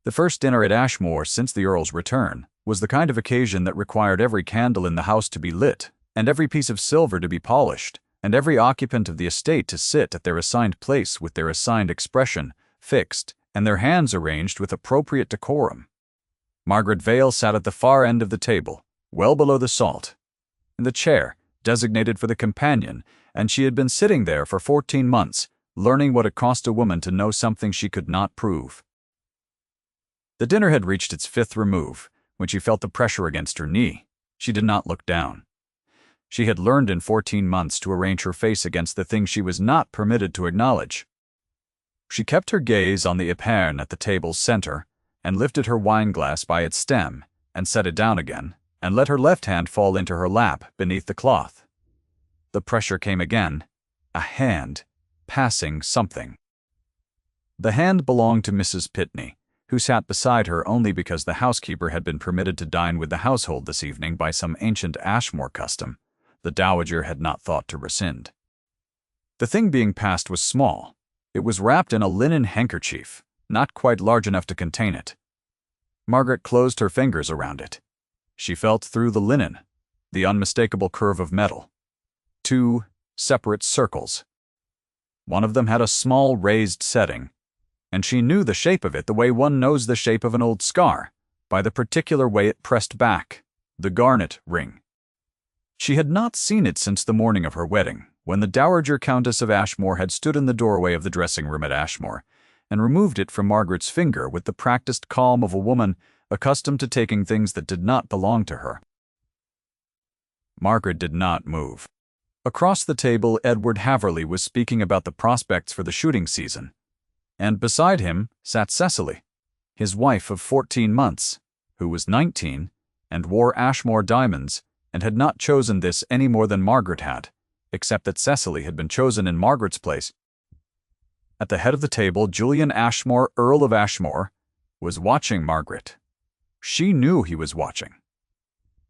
The first dinner at Ashmore since the Earl's return was the kind of occasion that required every candle in the house to be lit, and every piece of silver to be polished, and every occupant of the estate to sit at their assigned place with their assigned expression fixed and their hands arranged with appropriate decorum. Margaret Vale sat at the far end of the table, well below the salt, in the chair designated for the companion, and she had been sitting there for 14 months, learning what it cost a woman to know something she could not prove. The dinner had reached its 5th remove. When she felt the pressure against her knee, she did not look down. She had learned in 14 months to arrange her face against the thing she was not permitted to acknowledge. She kept her gaze on the epergne at the table's center, and lifted her wine-glass by its stem, and set it down again, and let her left hand fall into her lap beneath the cloth. The pressure came again, a hand, passing something. The hand belonged to Mrs. Pitney, who sat beside her only because the housekeeper had been permitted to dine with the household this evening by some ancient Ashmore custom the dowager had not thought to rescind. The thing being passed was small. It was wrapped in a linen handkerchief, not quite large enough to contain it. Margaret closed her fingers around it. She felt through the linen, the unmistakable curve of metal. 2 separate circles. One of them had a small raised setting, and she knew the shape of it the way one knows the shape of an old scar, by the particular way it pressed back, the garnet ring. She had not seen it since the morning of her wedding, when the Dowager Countess of Ashmore had stood in the doorway of the dressing-room at Ashmore, and removed it from Margaret's finger with the practiced calm of a woman accustomed to taking things that did not belong to her. Margaret did not move. Across the table, Edward Haverley was speaking about the prospects for the shooting season, and beside him sat Cecily, his wife of 14 months, who was 19 and wore Ashmore diamonds and had not chosen this any more than Margaret had, except that Cecily had been chosen in Margaret's place. At the head of the table, Julian Ashmore, Earl of Ashmore, was watching Margaret. She knew he was watching.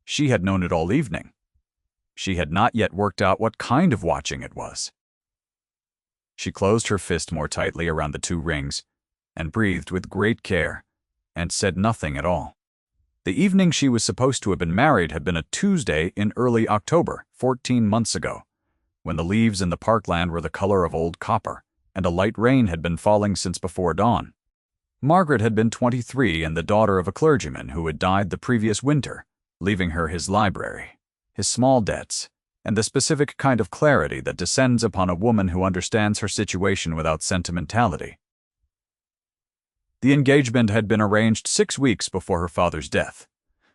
She had known it all evening. She had not yet worked out what kind of watching it was. She closed her fist more tightly around the 2 rings, and breathed with great care, and said nothing at all. The evening she was supposed to have been married had been a Tuesday in early October, 14 months ago, when the leaves in the parkland were the color of old copper, and a light rain had been falling since before dawn. Margaret had been 23 and the daughter of a clergyman who had died the previous winter, leaving her his library, his small debts, and the specific kind of clarity that descends upon a woman who understands her situation without sentimentality. The engagement had been arranged 6 weeks before her father's death,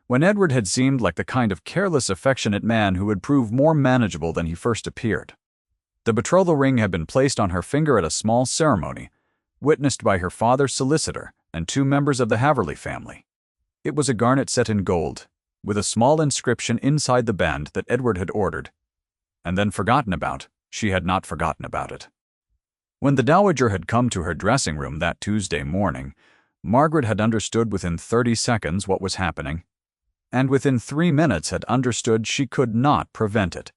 when Edward had seemed like the kind of careless, affectionate man who would prove more manageable than he first appeared. The betrothal ring had been placed on her finger at a small ceremony, witnessed by her father's solicitor and 2 members of the Haverley family. It was a garnet set in gold, with a small inscription inside the band that Edward had ordered, and then forgotten about. She had not forgotten about it. When the dowager had come to her dressing room that Tuesday morning, Margaret had understood within 30 seconds what was happening, and within 3 minutes had understood she could not prevent it.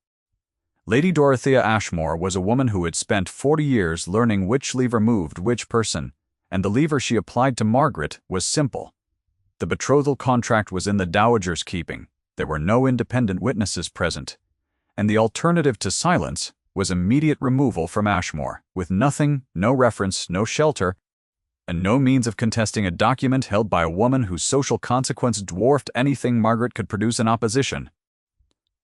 Lady Dorothea Ashmore was a woman who had spent 40 years learning which lever moved which person, and the lever she applied to Margaret was simple. The betrothal contract was in the dowager's keeping. There were no independent witnesses present, and the alternative to silence was immediate removal from Ashmore, with nothing, no reference, no shelter, and no means of contesting a document held by a woman whose social consequence dwarfed anything Margaret could produce in opposition.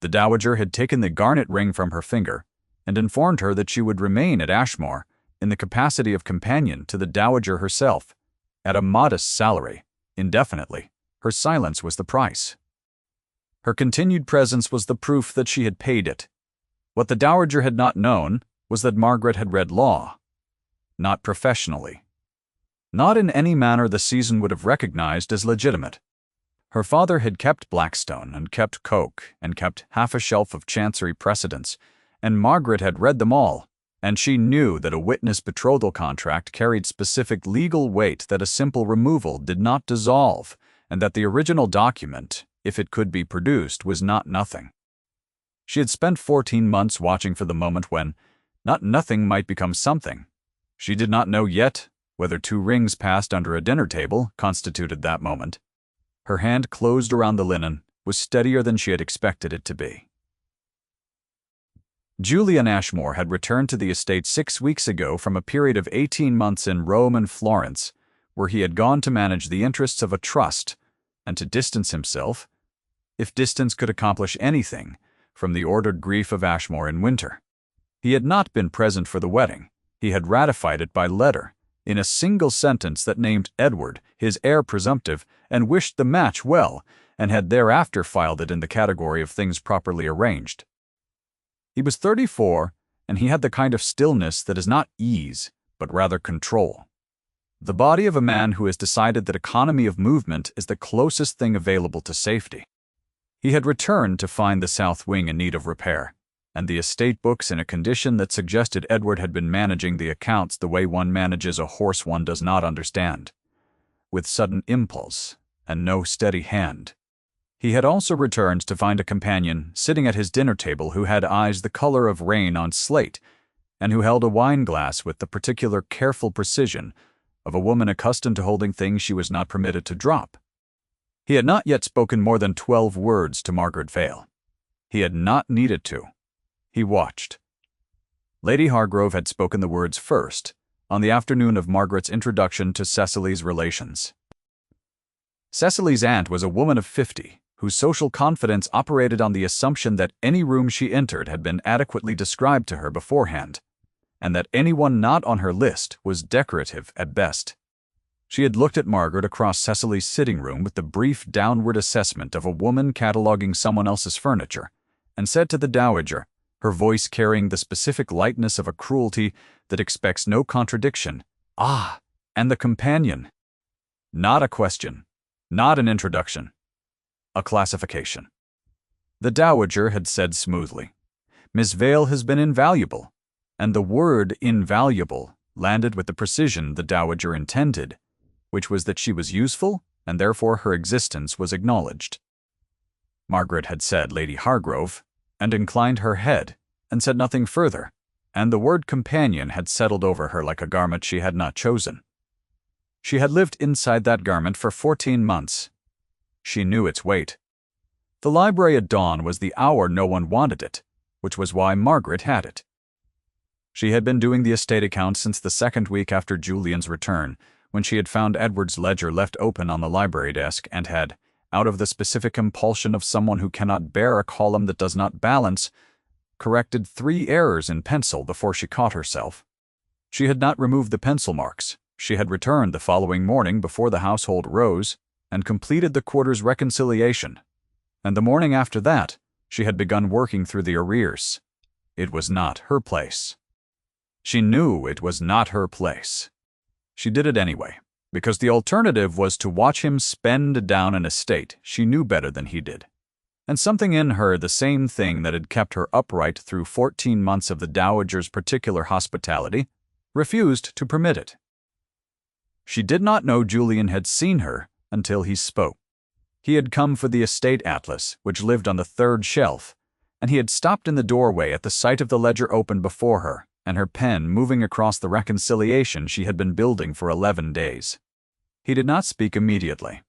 The dowager had taken the garnet ring from her finger, and informed her that she would remain at Ashmore in the capacity of companion to the dowager herself, at a modest salary, indefinitely. Her silence was the price. Her continued presence was the proof that she had paid it. What the dowager had not known was that Margaret had read law. Not professionally. Not in any manner the season would have recognized as legitimate. Her father had kept Blackstone, and kept Coke, and kept half a shelf of Chancery precedents, and Margaret had read them all, and she knew that a witness betrothal contract carried specific legal weight that a simple removal did not dissolve, and that the original document, if it could be produced, was not nothing. She had spent 14 months watching for the moment when not nothing might become something. She did not know yet whether 2 rings passed under a dinner table constituted that moment. Her hand closed around the linen was steadier than she had expected it to be. Julian Ashmore had returned to the estate 6 weeks ago from a period of 18 months in Rome and Florence, where he had gone to manage the interests of a trust and to distance himself, if distance could accomplish anything, from the ordered grief of Ashmore in winter. He had not been present for the wedding. He had ratified it by letter, in a single sentence that named Edward his heir presumptive and wished the match well, and had thereafter filed it in the category of things properly arranged. He was 34, and he had the kind of stillness that is not ease, but rather control. The body of a man who has decided that economy of movement is the closest thing available to safety. He had returned to find the south wing in need of repair, and the estate books in a condition that suggested Edward had been managing the accounts the way one manages a horse one does not understand, with sudden impulse and no steady hand. He had also returned to find a companion sitting at his dinner table who had eyes the color of rain on slate, and who held a wine glass with the particular careful precision of a woman accustomed to holding things she was not permitted to drop. He had not yet spoken more than 12 words to Margaret Vale. He had not needed to. He watched. Lady Hargrove had spoken the words first, on the afternoon of Margaret's introduction to Cecily's relations. Cecily's aunt was a woman of 50, whose social confidence operated on the assumption that any room she entered had been adequately described to her beforehand, and that anyone not on her list was decorative at best. She had looked at Margaret across Cecily's sitting room with the brief downward assessment of a woman cataloging someone else's furniture, and said to the dowager, her voice carrying the specific lightness of a cruelty that expects no contradiction, "Ah, and the companion." Not a question, not an introduction, a classification. The dowager had said smoothly, "Miss Vale has been invaluable," and the word invaluable landed with the precision the dowager intended, which was that she was useful, and therefore her existence was acknowledged. Margaret had said Lady Hargrove, and inclined her head, and said nothing further, and the word companion had settled over her like a garment she had not chosen. She had lived inside that garment for 14 months. She knew its weight. The library at dawn was the hour no one wanted it, which was why Margaret had it. She had been doing the estate accounts since the 2nd week after Julian's return, when she had found Edward's ledger left open on the library desk and had, out of the specific compulsion of someone who cannot bear a column that does not balance, corrected 3 errors in pencil before she caught herself. She had not removed the pencil marks. She had returned the following morning before the household rose and completed the quarter's reconciliation, and the morning after that she had begun working through the arrears. It was not her place. She knew it was not her place. She did it anyway, because the alternative was to watch him spend down an estate she knew better than he did. And something in her, the same thing that had kept her upright through 14 months of the dowager's particular hospitality, refused to permit it. She did not know Julian had seen her until he spoke. He had come for the estate atlas, which lived on the 3rd shelf, and he had stopped in the doorway at the sight of the ledger open before her, and her pen moving across the reconciliation she had been building for 11 days. He did not speak immediately.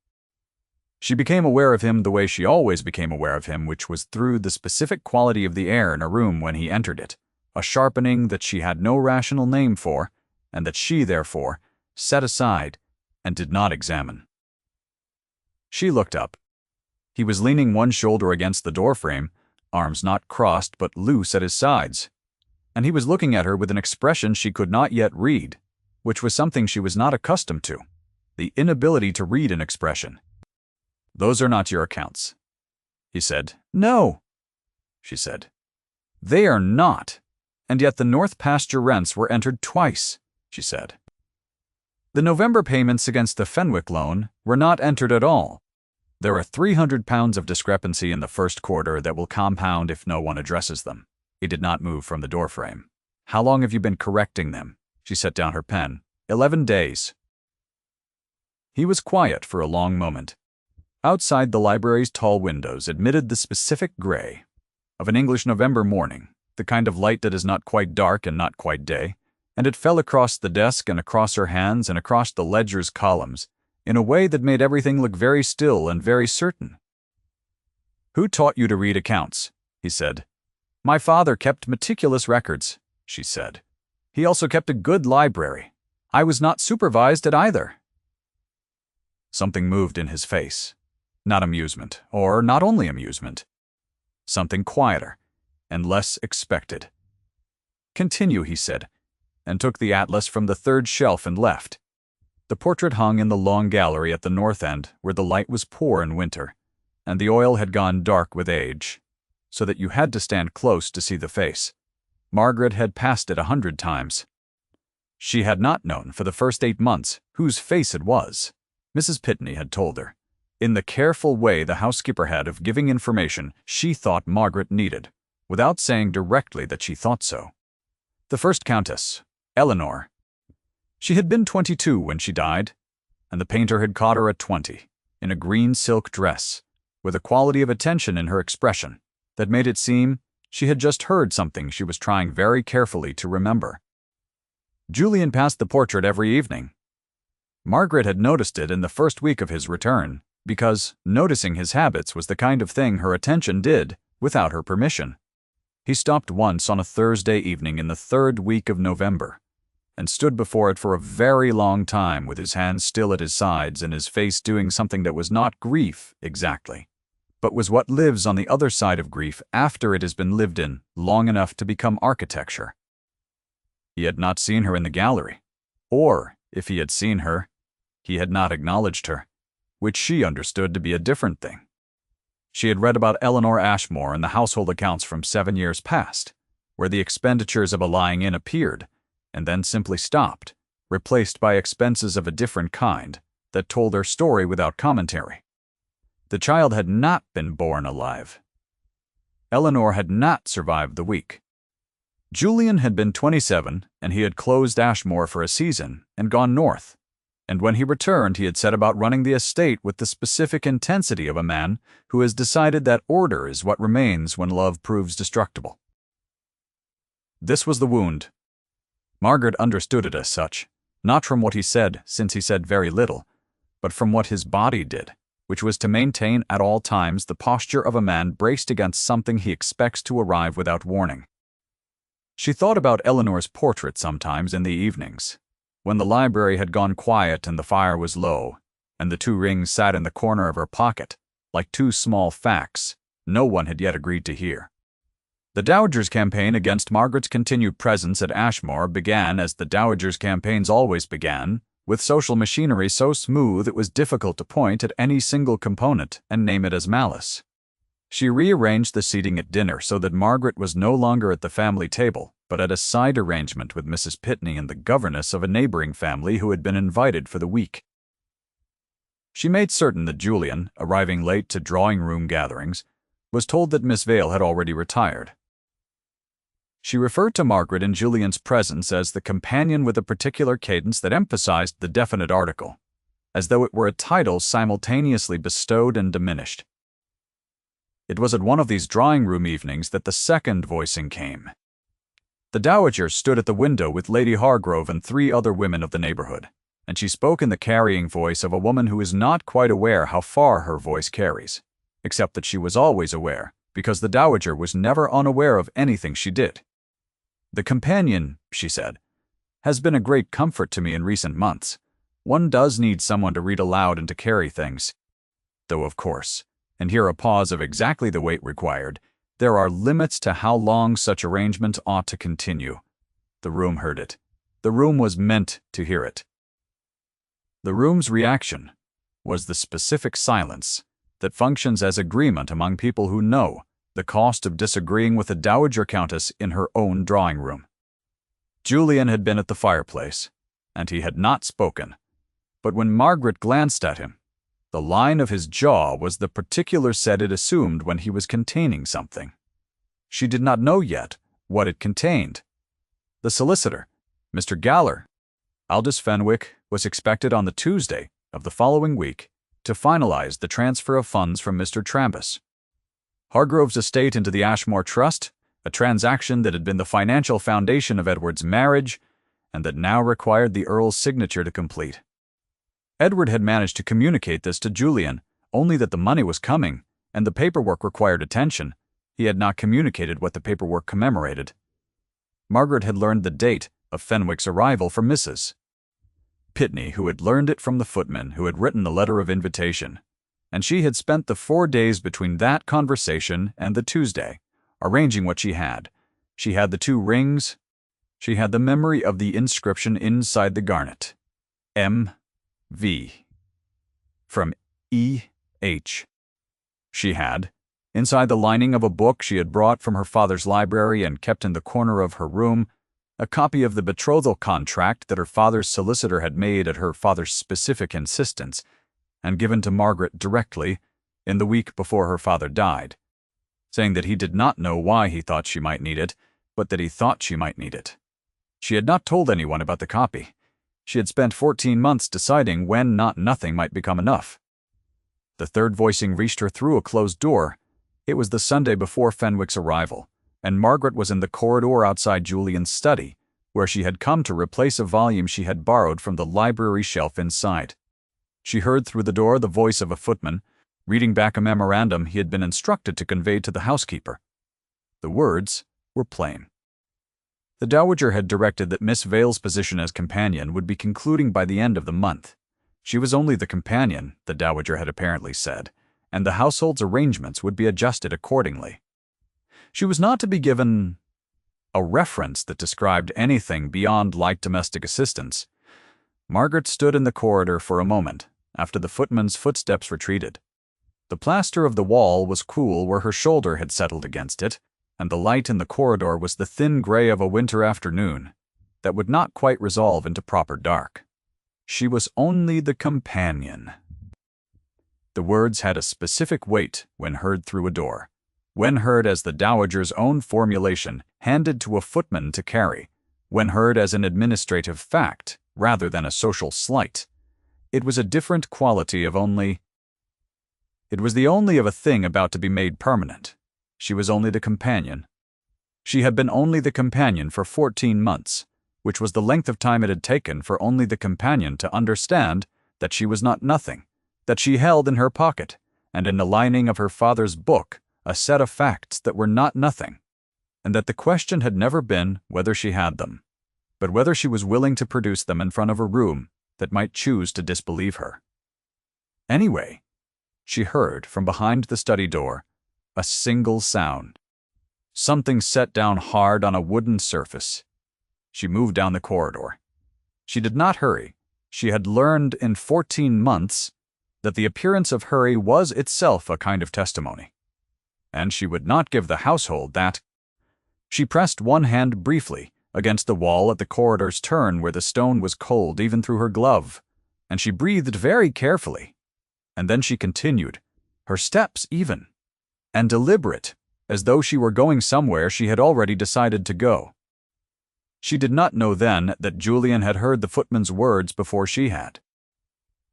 She became aware of him the way she always became aware of him, which was through the specific quality of the air in a room when he entered it, a sharpening that she had no rational name for, and that she, therefore, set aside and did not examine. She looked up. He was leaning one shoulder against the doorframe, arms not crossed but loose at his sides, and he was looking at her with an expression she could not yet read, which was something she was not accustomed to, the inability to read an expression. "Those are not your accounts," he said. "No," she said. "They are not, and yet the North Pasture rents were entered twice," she said. "The November payments against the Fenwick loan were not entered at all. There are £300 of discrepancy in the 1st quarter that will compound if no one addresses them." He did not move from the doorframe. "How long have you been correcting them?" She set down her pen. 11 days. He was quiet for a long moment. Outside, the library's tall windows admitted the specific gray of an English November morning, the kind of light that is not quite dark and not quite day, and it fell across the desk and across her hands and across the ledger's columns in a way that made everything look very still and very certain. "Who taught you to read accounts?" he said. "My father kept meticulous records," she said. "He also kept a good library. I was not supervised at either." Something moved in his face. Not amusement, or not only amusement. Something quieter and less expected. "Continue," he said, and took the atlas from the third shelf and left. The portrait hung in the long gallery at the north end, where the light was poor in winter, and the oil had gone dark with age, so that you had to stand close to see the face. Margaret had passed it 100 times. She had not known for the first 8 months whose face it was. Mrs. Pitney had told her, in the careful way the housekeeper had of giving information she thought Margaret needed, without saying directly that she thought so. The first countess, Eleanor. She had been 22 when she died, and the painter had caught her at 20, in a green silk dress, with a quality of attention in her expression that made it seem she had just heard something she was trying very carefully to remember. Julian passed the portrait every evening. Margaret had noticed it in the first week of his return, because noticing his habits was the kind of thing her attention did without her permission. He stopped once on a Thursday evening in the 3rd week of November, and stood before it for a very long time with his hands still at his sides and his face doing something that was not grief exactly, but was what lives on the other side of grief after it has been lived in long enough to become architecture. He had not seen her in the gallery, or, if he had seen her, he had not acknowledged her, which she understood to be a different thing. She had read about Eleanor Ashmore in the household accounts from 7 years past, where the expenditures of a lying-in appeared, and then simply stopped, replaced by expenses of a different kind that told her story without commentary. The child had not been born alive. Eleanor had not survived the week. Julian had been 27, and he had closed Ashmore for a season and gone north, and when he returned he had set about running the estate with the specific intensity of a man who has decided that order is what remains when love proves destructible. This was the wound. Margaret understood it as such, not from what he said, since he said very little, but from what his body did, which was to maintain at all times the posture of a man braced against something he expects to arrive without warning. She thought about Eleanor's portrait sometimes in the evenings, when the library had gone quiet and the fire was low, and the 2 rings sat in the corner of her pocket, like 2 small facts no one had yet agreed to hear. The Dowager's campaign against Margaret's continued presence at Ashmore began, as the Dowager's campaigns always began, with social machinery so smooth it was difficult to point at any single component and name it as malice. She rearranged the seating at dinner so that Margaret was no longer at the family table, but at a side arrangement with Mrs. Pitney and the governess of a neighboring family who had been invited for the week. She made certain that Julian, arriving late to drawing-room gatherings, was told that Miss Vale had already retired. She referred to Margaret in Julian's presence as the companion with a particular cadence that emphasized the definite article, as though it were a title simultaneously bestowed and diminished. It was at one of these drawing-room evenings that the second voicing came. The Dowager stood at the window with Lady Hargrove and 3 other women of the neighborhood, and she spoke in the carrying voice of a woman who is not quite aware how far her voice carries, except that she was always aware, because the Dowager was never unaware of anything she did. "The companion," she said, "has been a great comfort to me in recent months. One does need someone to read aloud and to carry things. Though, of course," and here a pause of exactly the weight required, "there are limits to how long such arrangement ought to continue." The room heard it. The room was meant to hear it. The room's reaction was the specific silence that functions as agreement among people who know the cost of disagreeing with the Dowager Countess in her own drawing-room. Julian had been at the fireplace, and he had not spoken, but when Margaret glanced at him, the line of his jaw was the particular set it assumed when he was containing something. She did not know yet what it contained. The solicitor, Mr. Galler, Aldous Fenwick, was expected on the Tuesday of the following week to finalize the transfer of funds from Mr. Trambus. Hargrove's estate into the Ashmore Trust, a transaction that had been the financial foundation of Edward's marriage, and that now required the Earl's signature to complete. Edward had managed to communicate this to Julian, only that the money was coming, and the paperwork required attention. He had not communicated what the paperwork commemorated. Margaret had learned the date of Fenwick's arrival from Mrs. Pitney, who had learned it from the footman who had written the letter of invitation, and she had spent the 4 days between that conversation and the Tuesday, arranging what she had. She had the 2 rings. She had the memory of the inscription inside the garnet. M.V. from E.H. She had, inside the lining of a book she had brought from her father's library and kept in the corner of her room, a copy of the betrothal contract that her father's solicitor had made at her father's specific insistence, and given to Margaret directly in the week before her father died, saying that he did not know why he thought she might need it, but that he thought she might need it. She had not told anyone about the copy. She had spent 14 months deciding when nothing might become enough. The third voicing reached her through a closed door. It was the Sunday before Fenwick's arrival, and Margaret was in the corridor outside Julian's study, where she had come to replace a volume she had borrowed from the library shelf inside. She heard through the door the voice of a footman, reading back a memorandum he had been instructed to convey to the housekeeper. The words were plain. The Dowager had directed that Miss Vale's position as companion would be concluding by the end of the month. She was only the companion, the Dowager had apparently said, and the household's arrangements would be adjusted accordingly. She was not to be given a reference that described anything beyond light domestic assistance. Margaret stood in the corridor for a moment, after the footman's footsteps retreated. The plaster of the wall was cool where her shoulder had settled against it, and the light in the corridor was the thin gray of a winter afternoon that would not quite resolve into proper dark. She was only the companion. The words had a specific weight when heard through a door, when heard as the Dowager's own formulation handed to a footman to carry, when heard as an administrative fact rather than a social slight. It was a different quality of only. It was the only of a thing about to be made permanent. She was only the companion. She had been only the companion for 14 months, which was the length of time it had taken for only the companion to understand that she was not nothing, that she held in her pocket, and in the lining of her father's book, a set of facts that were not nothing, and that the question had never been whether she had them, but whether she was willing to produce them in front of a room that might choose to disbelieve her. Anyway, she heard from behind the study door a single sound. Something set down hard on a wooden surface. She moved down the corridor. She did not hurry. She had learned in 14 months that the appearance of hurry was itself a kind of testimony, and she would not give the household that. She pressed one hand briefly against the wall at the corridor's turn where the stone was cold even through her glove, and she breathed very carefully, and then she continued, her steps even, and deliberate, as though she were going somewhere she had already decided to go. She did not know then that Julian had heard the footman's words before she had.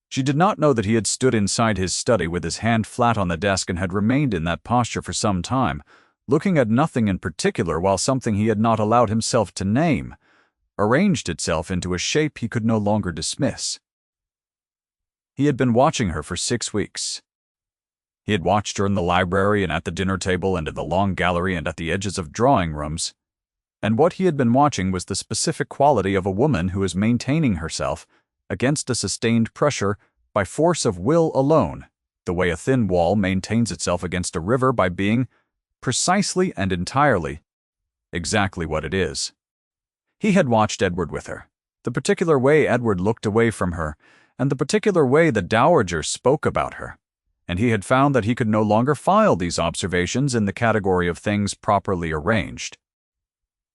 She did not know that he had stood inside his study with his hand flat on the desk and had remained in that posture for some time, looking at nothing in particular while something he had not allowed himself to name arranged itself into a shape he could no longer dismiss. He had been watching her for 6 weeks. He had watched her in the library and at the dinner table and in the long gallery and at the edges of drawing rooms, and what he had been watching was the specific quality of a woman who is maintaining herself against a sustained pressure by force of will alone, the way a thin wall maintains itself against a river by being precisely and entirely exactly what it is. He had watched Edward with her, the particular way Edward looked away from her, and the particular way the Dowager spoke about her, and he had found that he could no longer file these observations in the category of things properly arranged.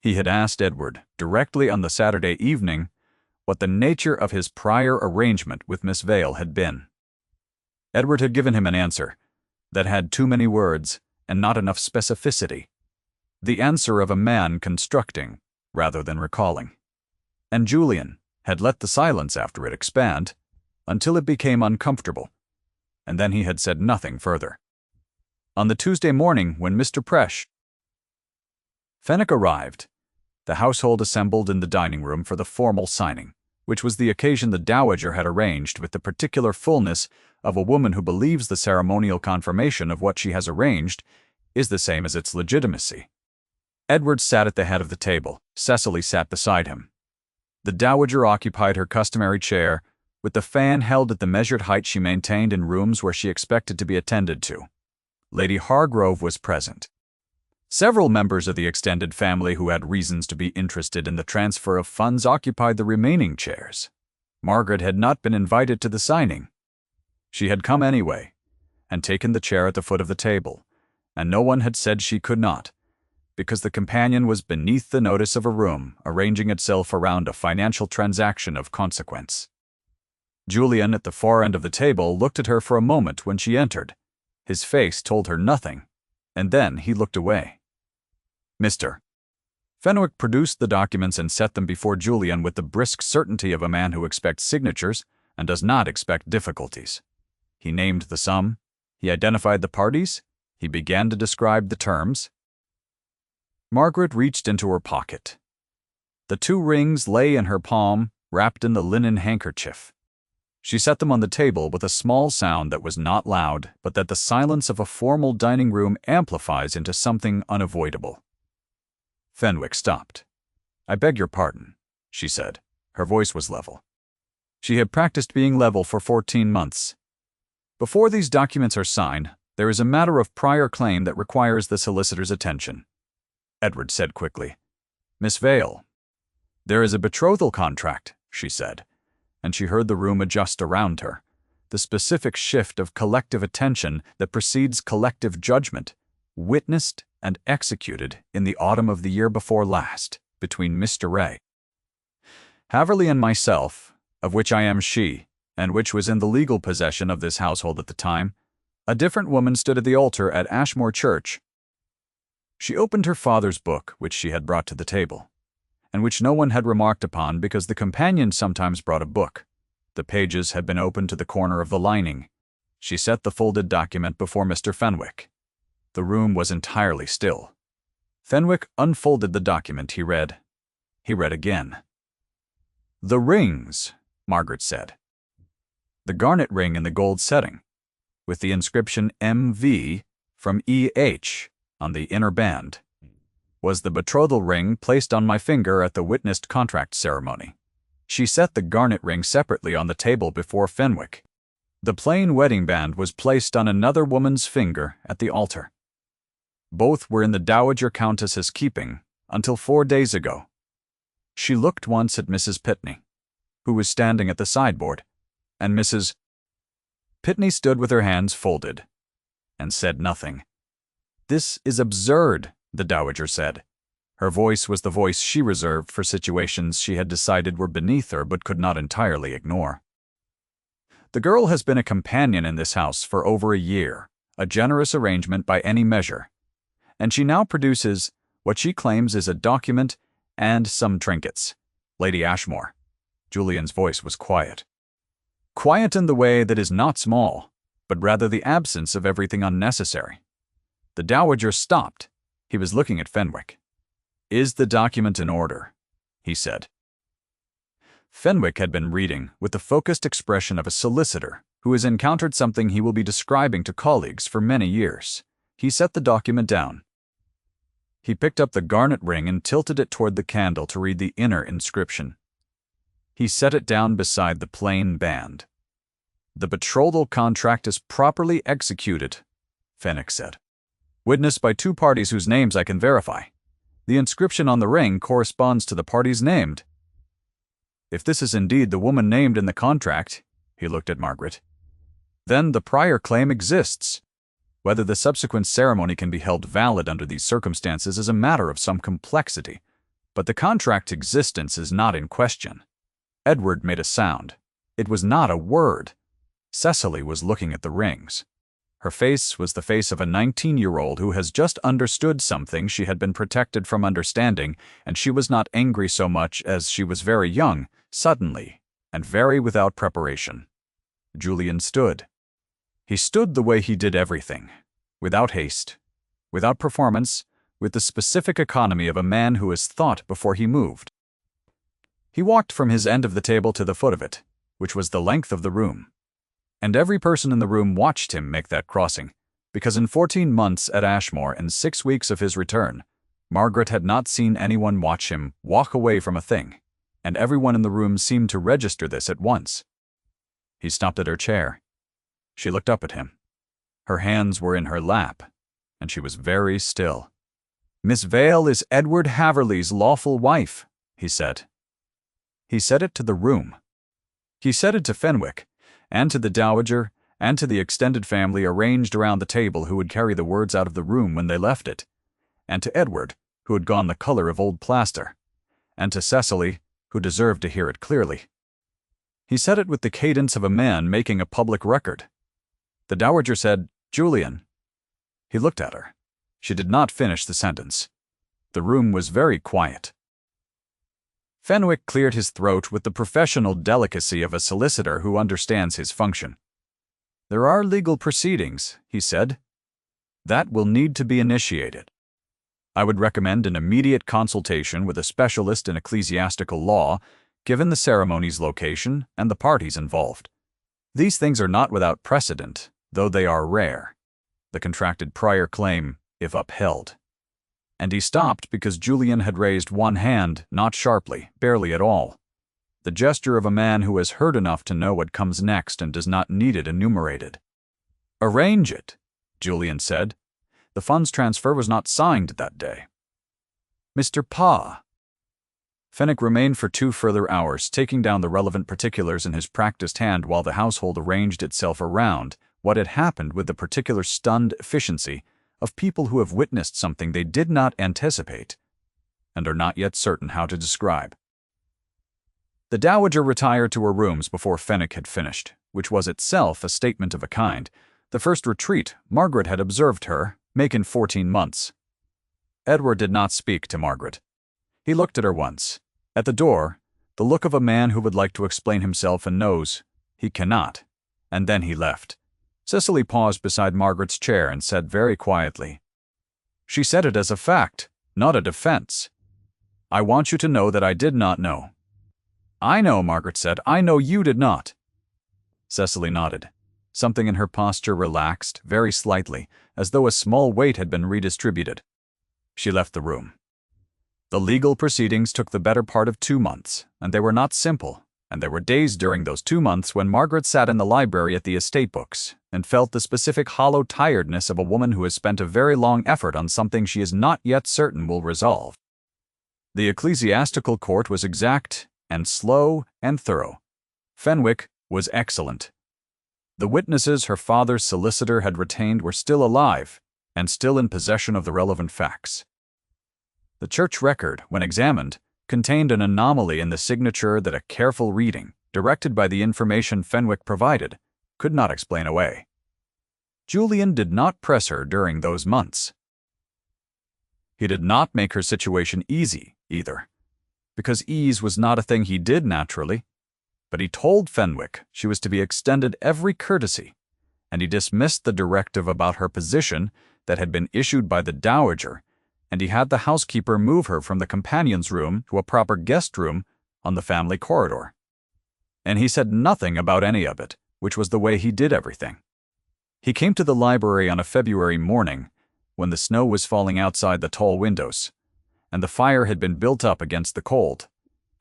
He had asked Edward directly on the Saturday evening what the nature of his prior arrangement with Miss Vale had been. Edward had given him an answer that had too many words and not enough specificity, the answer of a man constructing rather than recalling. And Julian had let the silence after it expand until it became uncomfortable, and then he had said nothing further. On the Tuesday morning when Mr. Fenwick arrived, The household assembled in the dining room for the formal signing, which was the occasion the dowager had arranged with the particular fullness of a woman who believes the ceremonial confirmation of what she has arranged is the same as its legitimacy. Edward sat at the head of the table. Cecily sat beside him. The dowager occupied her customary chair, with the fan held at the measured height she maintained in rooms where she expected to be attended to. Lady Hargrove was present. Several members of the extended family who had reasons to be interested in the transfer of funds occupied the remaining chairs. Margaret had not been invited to the signing. She had come anyway, and taken the chair at the foot of the table, and no one had said she could not, because the companion was beneath the notice of a room arranging itself around a financial transaction of consequence. Julian, at the far end of the table, looked at her for a moment when she entered. His face told her nothing, and then he looked away. Mr. Fenwick produced the documents and set them before Julian with the brisk certainty of a man who expects signatures and does not expect difficulties. He named the sum, he identified the parties, he began to describe the terms. Margaret reached into her pocket. The 2 rings lay in her palm, wrapped in the linen handkerchief. She set them on the table with a small sound that was not loud, but that the silence of a formal dining room amplifies into something unavoidable. Fenwick stopped. "I beg your pardon," she said. Her voice was level. She had practiced being level for 14 months. "Before these documents are signed, there is a matter of prior claim that requires the solicitor's attention," Edward said quickly. "Miss Vale." "There is a betrothal contract," she said, and she heard the room adjust around her. The specific shift of collective attention that precedes collective judgment, witnessed and executed in the autumn of the year before last, between Mr. Ray Haverley and myself, of which I am she, and which was in the legal possession of this household at the time. A different woman stood at the altar at Ashmore Church. She opened her father's book, which she had brought to the table, and which no one had remarked upon because the companion sometimes brought a book. The pages had been opened to the corner of the lining. She set the folded document before Mr. Fenwick. The room was entirely still. Fenwick unfolded the document. He read. He read again. "The rings," Margaret said. The garnet ring in the gold setting, with the inscription M.V. from E.H. on the inner band, was the betrothal ring placed on my finger at the witnessed contract ceremony. She set the garnet ring separately on the table before Fenwick. The plain wedding band was placed on another woman's finger at the altar. Both were in the Dowager Countess's keeping until 4 days ago. She looked once at Mrs. Pitney, who was standing at the sideboard, and Mrs. Pitney stood with her hands folded and said nothing. "This is absurd," the Dowager said. Her voice was the voice she reserved for situations she had decided were beneath her but could not entirely ignore. "The girl has been a companion in this house for over a year, a generous arrangement by any measure, and she now produces what she claims is a document and some trinkets. Lady Ashmore." Julian's voice was quiet. Quiet in the way that is not small, but rather the absence of everything unnecessary. The Dowager stopped. He was looking at Fenwick. "Is the document in order?" he said. Fenwick had been reading with the focused expression of a solicitor who has encountered something he will be describing to colleagues for many years. He set the document down. He picked up the garnet ring and tilted it toward the candle to read the inner inscription. He set it down beside the plain band. "The betrothal contract is properly executed," Fenwick said. "Witnessed by 2 parties whose names I can verify. The inscription on the ring corresponds to the parties named. If this is indeed the woman named in the contract," he looked at Margaret, "then the prior claim exists. Whether the subsequent ceremony can be held valid under these circumstances is a matter of some complexity, but the contract's existence is not in question." Edward made a sound. It was not a word. Cecily was looking at the rings. Her face was the face of a 19-year-old who has just understood something she had been protected from understanding, and she was not angry so much as she was very young, suddenly, and very without preparation. Julian stood. He stood the way he did everything, without haste, without performance, with the specific economy of a man who has thought before he moved. He walked from his end of the table to the foot of it, which was the length of the room. And every person in the room watched him make that crossing, because in 14 months at Ashmore and 6 weeks of his return, Margaret had not seen anyone watch him walk away from a thing, and everyone in the room seemed to register this at once. He stopped at her chair. She looked up at him. Her hands were in her lap, and she was very still. "Miss Vale is Edward Haverley's lawful wife," he said. He said it to the room. He said it to Fenwick, and to the Dowager, and to the extended family arranged around the table who would carry the words out of the room when they left it, and to Edward, who had gone the color of old plaster, and to Cecily, who deserved to hear it clearly. He said it with the cadence of a man making a public record. The Dowager said, "Julian." He looked at her. She did not finish the sentence. The room was very quiet. Fenwick cleared his throat with the professional delicacy of a solicitor who understands his function. "There are legal proceedings," he said. "That will need to be initiated. I would recommend an immediate consultation with a specialist in ecclesiastical law, given the ceremony's location and the parties involved. These things are not without precedent, though they are rare. The contracted prior claim, if upheld." And he stopped because Julian had raised one hand, not sharply, barely at all. The gesture of a man who has heard enough to know what comes next and does not need it enumerated. "Arrange it," Julian said. The funds transfer was not signed that day. "Mr. Parr." Fenwick remained for 2 further hours, taking down the relevant particulars in his practiced hand while the household arranged itself around what had happened with the particular stunned efficiency of people who have witnessed something they did not anticipate and are not yet certain how to describe. The Dowager retired to her rooms before Fenwick had finished, which was itself a statement of a kind, the first retreat Margaret had observed her make in 14 months. Edward did not speak to Margaret. He looked at her once, at the door, the look of a man who would like to explain himself and knows he cannot, and then he left. Cecily paused beside Margaret's chair and said very quietly, "She said it as a fact, not a defense. I want you to know that I did not know." "I know," Margaret said. "I know you did not." Cecily nodded. Something in her posture relaxed, very slightly, as though a small weight had been redistributed. She left the room. The legal proceedings took the better part of 2 months, and they were not simple, and there were days during those 2 months when Margaret sat in the library at the estate books and felt the specific hollow tiredness of a woman who has spent a very long effort on something she is not yet certain will resolve. The ecclesiastical court was exact and slow and thorough. Fenwick was excellent. The witnesses her father's solicitor had retained were still alive and still in possession of the relevant facts. The church record, when examined, contained an anomaly in the signature that a careful reading, directed by the information Fenwick provided, could not explain away. Julian did not press her during those months. He did not make her situation easy, either, because ease was not a thing he did naturally, but he told Fenwick she was to be extended every courtesy, and he dismissed the directive about her position that had been issued by the Dowager, and he had the housekeeper move her from the companion's room to a proper guest room on the family corridor. And he said nothing about any of it, which was the way he did everything. He came to the library on a February morning, when the snow was falling outside the tall windows, and the fire had been built up against the cold,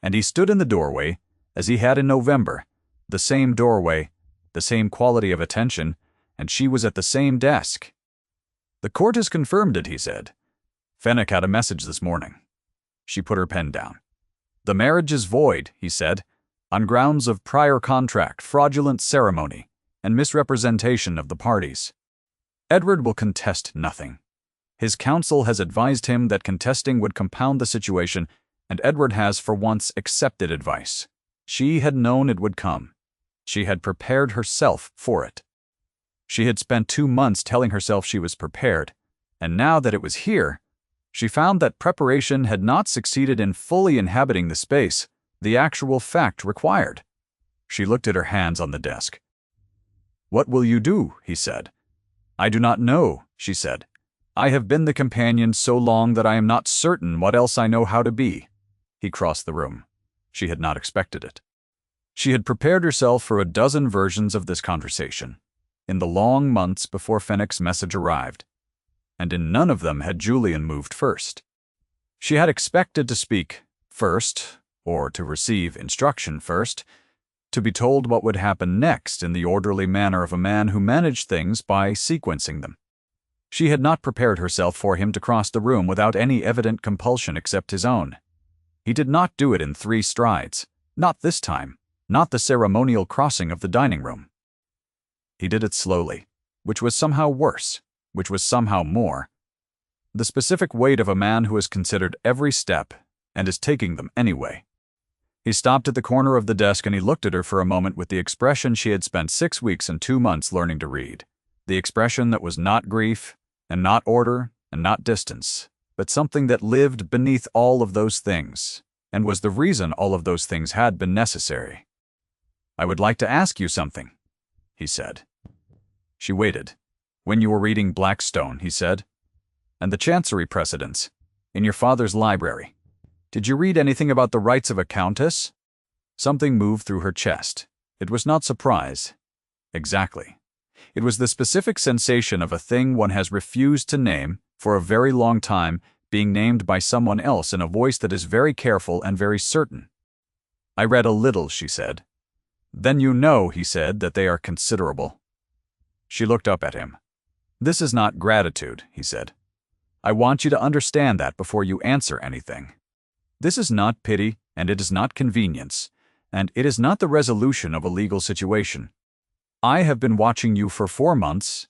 and he stood in the doorway, as he had in November, the same doorway, the same quality of attention, and she was at the same desk. "The court has confirmed it," he said. "Fenwick had a message this morning." She put her pen down. "The marriage is void," he said, "on grounds of prior contract, fraudulent ceremony, and misrepresentation of the parties. Edward will contest nothing. His counsel has advised him that contesting would compound the situation, and Edward has for once accepted advice. She had known it would come. She had prepared herself for it. She had spent 2 months telling herself she was prepared, and now that it was here, she found that preparation had not succeeded in fully inhabiting the space the actual fact required. She looked at her hands on the desk. "What will you do?" he said. "I do not know," she said. I have been the companion so long that I am not certain what else I know how to be. He crossed the room. She had not expected it. She had prepared herself for a dozen versions of this conversation, in the long months before Fenwick's message arrived, and in none of them had Julian moved first. She had expected to speak first, or to receive instruction first, to be told what would happen next in the orderly manner of a man who managed things by sequencing them. She had not prepared herself for him to cross the room without any evident compulsion except his own. He did not do it in 3 strides, not this time, not the ceremonial crossing of the dining room. He did it slowly, which was somehow worse, which was somehow more. The specific weight of a man who has considered every step and is taking them anyway. He stopped at the corner of the desk and he looked at her for a moment with the expression she had spent 6 weeks and 2 months learning to read. The expression that was not grief, and not order, and not distance, but something that lived beneath all of those things, and was the reason all of those things had been necessary. "I would like to ask you something," he said. She waited. "When you were reading Blackstone," he said, "and the Chancery precedents, in your father's library, did you read anything about the rights of a countess?" Something moved through her chest. It was not surprise. Exactly. It was the specific sensation of a thing one has refused to name for a very long time being named by someone else in a voice that is very careful and very certain. "I read a little," she said. "Then you know," he said, "that they are considerable." She looked up at him. "This is not gratitude," he said. "I want you to understand that before you answer anything. This is not pity, and it is not convenience, and it is not the resolution of a legal situation. I have been watching you for 4 months,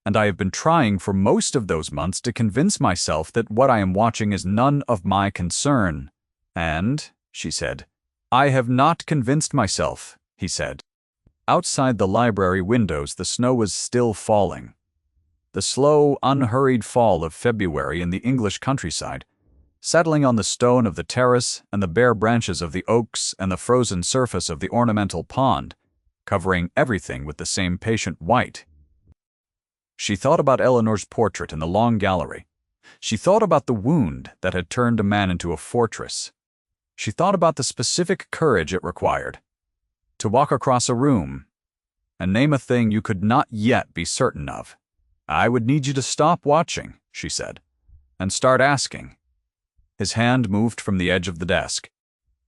and I have been trying for most of those months to convince myself that what I am watching is none of my concern. And," she said, "I have not convinced myself," he said. Outside the library windows the snow was still falling. The slow, unhurried fall of February in the English countryside, settling on the stone of the terrace and the bare branches of the oaks and the frozen surface of the ornamental pond, covering everything with the same patient white. She thought about Eleanor's portrait in the long gallery. She thought about the wound that had turned a man into a fortress. She thought about the specific courage it required to walk across a room and name a thing you could not yet be certain of. "I would need you to stop watching," she said, "and start asking." His hand moved from the edge of the desk.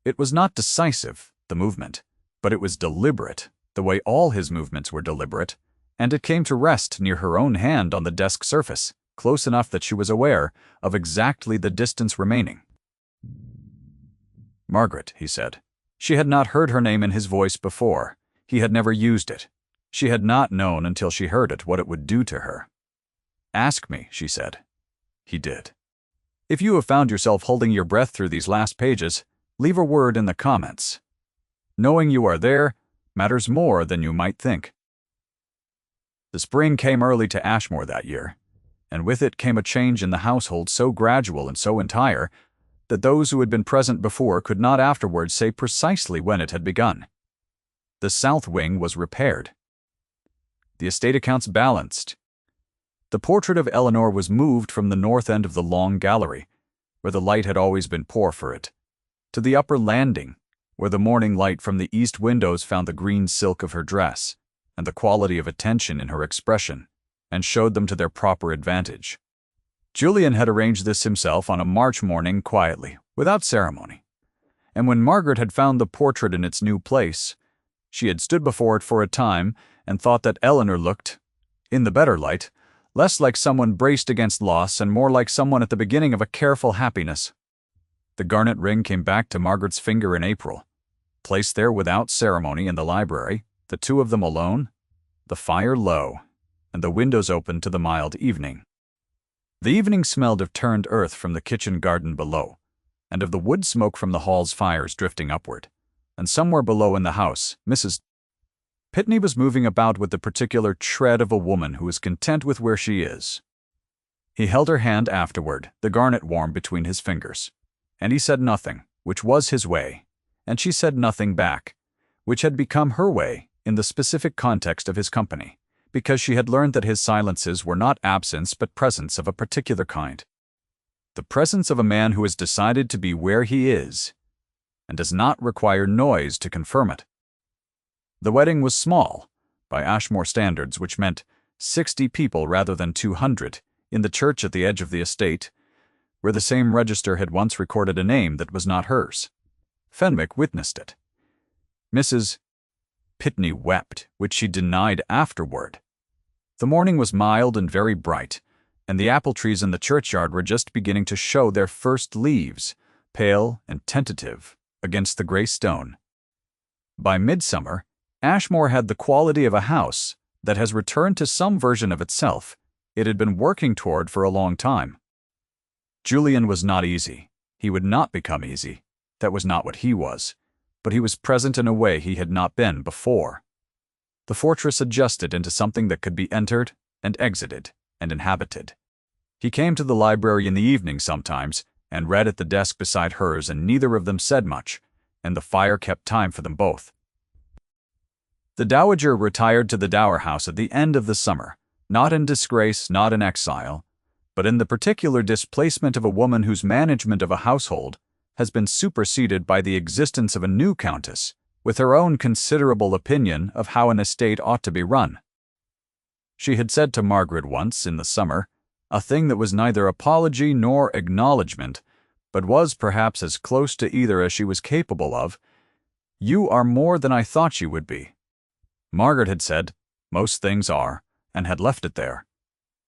It was not decisive, the movement, but it was deliberate, the way all his movements were deliberate, and it came to rest near her own hand on the desk surface, close enough that she was aware of exactly the distance remaining. "Margaret," he said. She had not heard her name in his voice before. He had never used it. She had not known until she heard it what it would do to her. "Ask me," she said. He did. "If you have found yourself holding your breath through these last pages, leave a word in the comments. Knowing you are there matters more than you might think." The spring came early to Ashmore that year, and with it came a change in the household so gradual and so entire that those who had been present before could not afterwards say precisely when it had begun. The south wing was repaired. The estate accounts balanced. The portrait of Eleanor was moved from the north end of the long gallery, where the light had always been poor for it, to the upper landing, where the morning light from the east windows found the green silk of her dress and the quality of attention in her expression, and showed them to their proper advantage. Julian had arranged this himself on a March morning quietly, without ceremony, and when Margaret had found the portrait in its new place, she had stood before it for a time and thought that Eleanor looked, in the better light, less like someone braced against loss and more like someone at the beginning of a careful happiness. The garnet ring came back to Margaret's finger in April, placed there without ceremony in the library, the two of them alone, the fire low, and the windows open to the mild evening. The evening smelled of turned earth from the kitchen garden below, and of the wood smoke from the hall's fires drifting upward, and somewhere below in the house, Mrs. Pitney was moving about with the particular tread of a woman who is content with where she is. He held her hand afterward, the garnet warm between his fingers, and he said nothing, which was his way, and she said nothing back, which had become her way in the specific context of his company, because she had learned that his silences were not absence but presence of a particular kind. The presence of a man who has decided to be where he is, and does not require noise to confirm it. The wedding was small, by Ashmore standards, which meant 60 people rather than 200, in the church at the edge of the estate, where the same register had once recorded a name that was not hers. Fenwick witnessed it. Mrs. Pitney wept, which she denied afterward. The morning was mild and very bright, and the apple trees in the churchyard were just beginning to show their first leaves, pale and tentative, against the grey stone. By midsummer, Ashmore had the quality of a house that has returned to some version of itself it had been working toward for a long time. Julian was not easy. He would not become easy. That was not what he was. But he was present in a way he had not been before. The fortress adjusted into something that could be entered and exited and inhabited. He came to the library in the evening sometimes and read at the desk beside hers, and neither of them said much, and the fire kept time for them both. The dowager retired to the dower house at the end of the summer, not in disgrace, not in exile, but in the particular displacement of a woman whose management of a household has been superseded by the existence of a new countess, with her own considerable opinion of how an estate ought to be run. She had said to Margaret once, in the summer, a thing that was neither apology nor acknowledgment, but was perhaps as close to either as she was capable of, "You are more than I thought you would be." Margaret had said, "Most things are," and had left it there.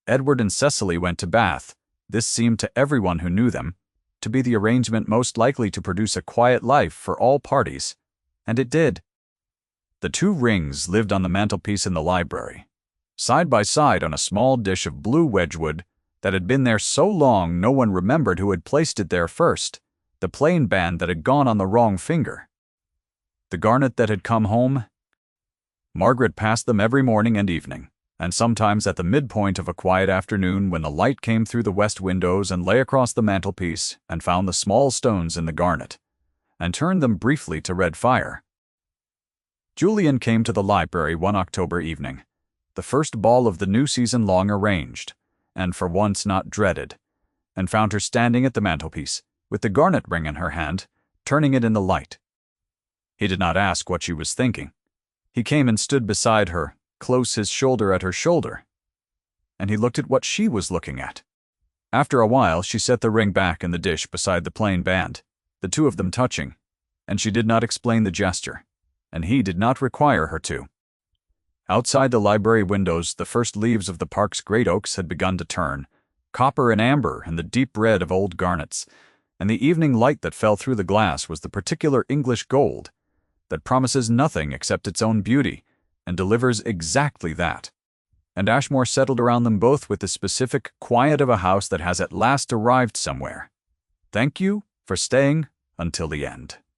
Edward and Cecily went to Bath. This seemed to everyone who knew them to be the arrangement most likely to produce a quiet life for all parties, and it did. The two rings lived on the mantelpiece in the library, side by side on a small dish of blue Wedgwood that had been there so long no one remembered who had placed it there first, the plain band that had gone on the wrong finger, the garnet that had come home. Margaret passed them every morning and evening, and sometimes at the midpoint of a quiet afternoon when the light came through the west windows and lay across the mantelpiece and found the small stones in the garnet, and turned them briefly to red fire. Julian came to the library one October evening, the first ball of the new season long arranged, and for once not dreaded, and found her standing at the mantelpiece, with the garnet ring in her hand, turning it in the light. He did not ask what she was thinking. He came and stood beside her, close his shoulder at her shoulder, and he looked at what she was looking at. After a while, she set the ring back in the dish beside the plain band, the two of them touching, and she did not explain the gesture, and he did not require her to. Outside the library windows, the first leaves of the park's great oaks had begun to turn, copper and amber and the deep red of old garnets, and the evening light that fell through the glass was the particular English gold that promises nothing except its own beauty, and delivers exactly that. And Ashmore settled around them both with the specific quiet of a house that has at last arrived somewhere. Thank you for staying until the end.